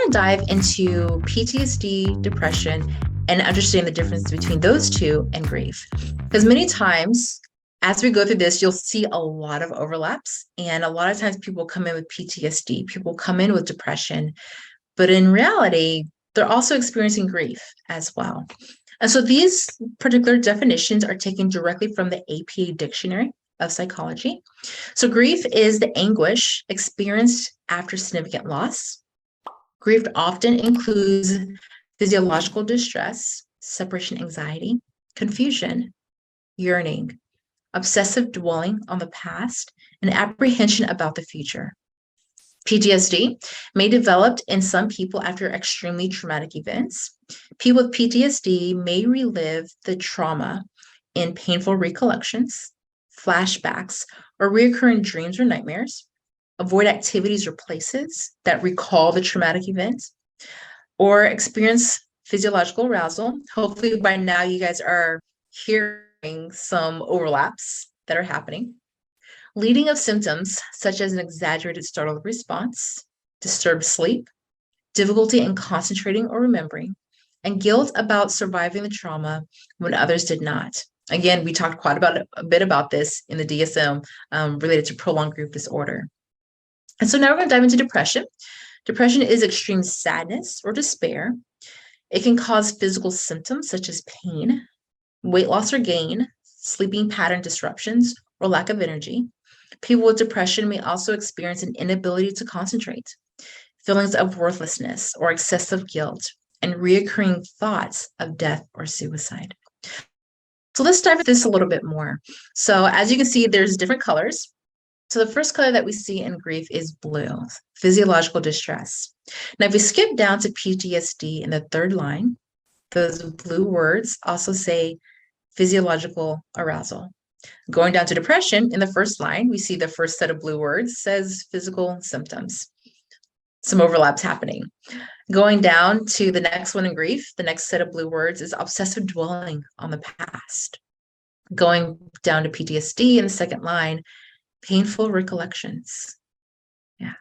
going to dive into PTSD, depression, and understanding the difference between those two and grief. Because many times, as we go through this, you'll see a lot of overlaps. And a lot of times, people come in with PTSD, people come in with depression, but in reality, they're also experiencing grief as well. And so these particular definitions are taken directly from the APA Dictionary of Psychology. So grief is the anguish experienced after significant loss. Grief often includes physiological distress, separation anxiety, confusion, yearning, obsessive dwelling on the past, and apprehension about the future. PTSD may develop in some people after extremely traumatic events. People with PTSD may relive the trauma in painful recollections, flashbacks, or recurring dreams or nightmares, avoid activities or places that recall the traumatic event, or experience physiological arousal. Hopefully by now you guys are hearing some overlaps that are happening. Leading of symptoms such as an exaggerated startled response, disturbed sleep, difficulty in concentrating or remembering, and guilt about surviving the trauma when others did not. Again, we talked quite a bit about this in the DSM related to prolonged grief disorder. And so now we're going to dive into depression. Depression is extreme sadness or despair. It can cause physical symptoms such as pain, weight loss or gain, sleeping pattern disruptions, or lack of energy. People with depression may also experience an inability to concentrate, feelings of worthlessness or excessive guilt, and reoccurring thoughts of death or suicide. So let's dive into this a little bit more. So as you can see, there's different colors. So the first color that we see in grief is blue, physiological distress. Now, if we skip down to PTSD in the third line, those blue words also say physiological arousal. Going down to depression in the first line, we see the first set of blue words says physical symptoms. Some overlaps happening. Going down to the next one in grief, the next set of blue words is obsessive dwelling on the past. Going down to PTSD in the second line, painful recollections. Yeah.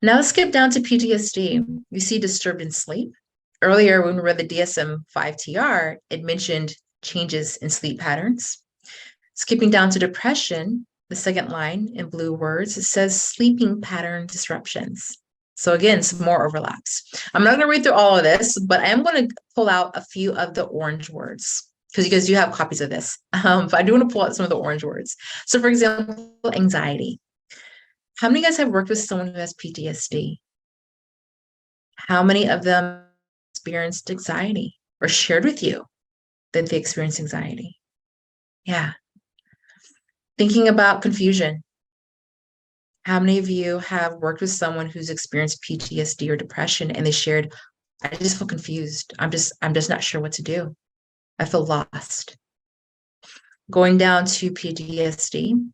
Now let's skip down to PTSD. You see disturbed in sleep. Earlier, when we read the DSM-5 TR, it mentioned changes in sleep patterns. Skipping down to depression, the second line in blue words, it says sleeping pattern disruptions. So again, some more overlaps. I'm not going to read through all of this, but I am going to pull out a few of the orange words because you guys do have copies of this. But I do want to pull out some of the orange words. So for example, anxiety. How many of you guys have worked with someone who has PTSD? How many of them experienced anxiety or shared with you that they experienced anxiety? Yeah. Thinking about confusion. How many of you have worked with someone who's experienced PTSD or depression and they shared, I just feel confused. I'm just not sure what to do. I feel lost. Going down to PTSD,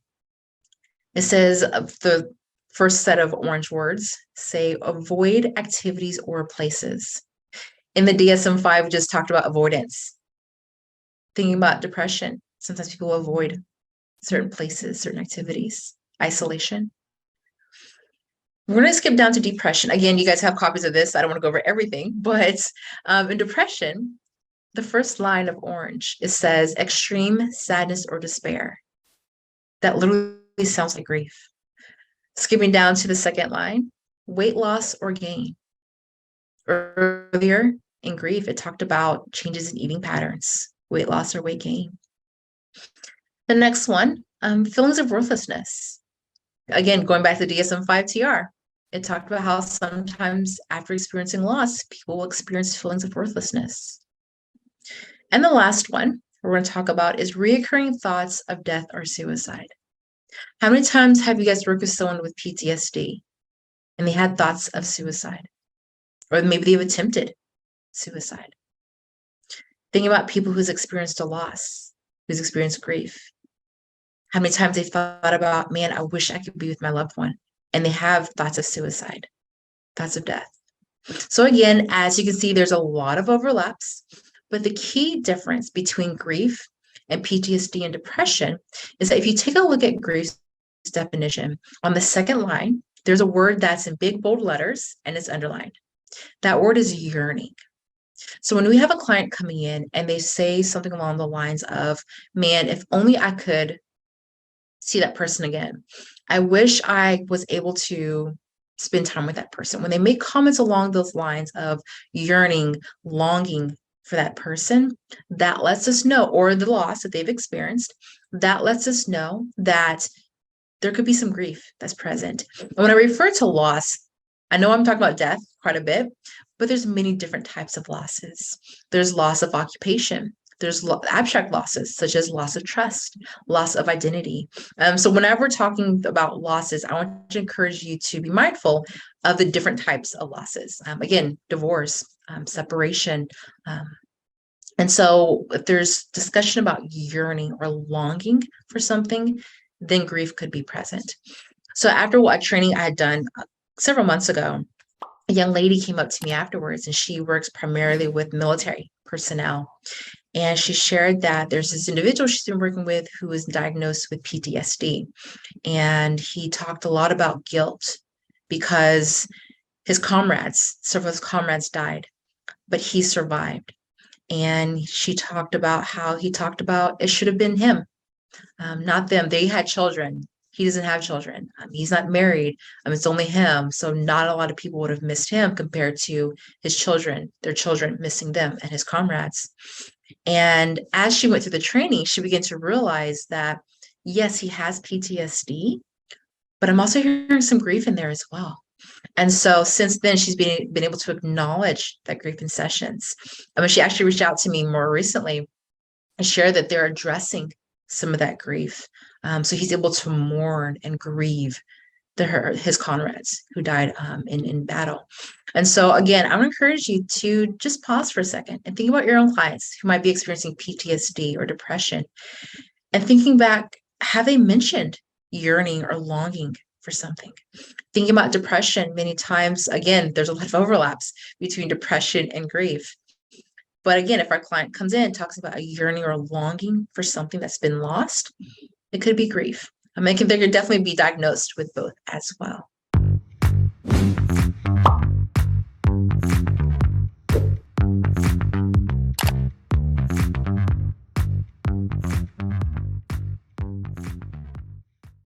it says the first set of orange words say avoid activities or places. In the DSM-5, we just talked about avoidance. Thinking about depression, sometimes people avoid certain places, certain activities, isolation. We're going to skip down to depression. Again, you guys have copies of this. I don't want to go over everything, but in depression, the first line of orange, it says extreme sadness or despair. That literally sounds like grief. Skipping down to the second line, weight loss or gain. Earlier in grief, it talked about changes in eating patterns, weight loss or weight gain. The next one, feelings of worthlessness. Again, going back to the DSM-5 TR, it talked about how sometimes after experiencing loss, people will experience feelings of worthlessness. And the last one we're going to talk about is reoccurring thoughts of death or suicide. How many times have you guys worked with someone with PTSD and they had thoughts of suicide? Or maybe they've attempted suicide. Thinking about people who's experienced a loss, who's experienced grief. How many times they thought about, man, I wish I could be with my loved one. And they have thoughts of suicide, thoughts of death. So again, as you can see, there's a lot of overlaps. But the key difference between grief and PTSD and depression is that if you take a look at grief's definition, on the second line, there's a word that's in big, bold letters and it's underlined. That word is yearning. So when we have a client coming in and they say something along the lines of, man, if only I could see that person again. I wish I was able to spend time with that person. When they make comments along those lines of yearning, longing for that person, that lets us know, or the loss that they've experienced, that lets us know that there could be some grief that's present. And when I refer to loss, I know I'm talking about death quite a bit, but there's many different types of losses. There's loss of occupation. There's abstract losses, such as loss of trust, loss of identity. So whenever we're talking about losses, I want to encourage you to be mindful of the different types of losses. Again, divorce, separation. And so if there's discussion about yearning or longing for something, then grief could be present. So after what training I had done several months ago, a young lady came up to me afterwards, and she works primarily with military personnel. And she shared that there's this individual she's been working with who was diagnosed with PTSD. And he talked a lot about guilt because several of his comrades died, but he survived. And she talked about how he talked about it should have been him, not them. They had children. He doesn't have children. He's not married. It's only him. So not a lot of people would have missed him compared to his children, their children missing them and his comrades. And as she went through the training, she began to realize that, yes, he has PTSD, but I'm also hearing some grief in there as well. And so since then, she's been able to acknowledge that grief in sessions. She actually reached out to me more recently and shared that they're addressing some of that grief. So he's able to mourn and grieve his comrades who died in battle. And so again, I would encourage you to just pause for a second and think about your own clients who might be experiencing PTSD or depression, and thinking back, have they mentioned yearning or longing for something? Thinking about depression, many times, again, there's a lot of overlaps between depression and grief. But again, if our client comes in and talks about a yearning or longing for something that's been lost, it could be grief. They could definitely be diagnosed with both as well.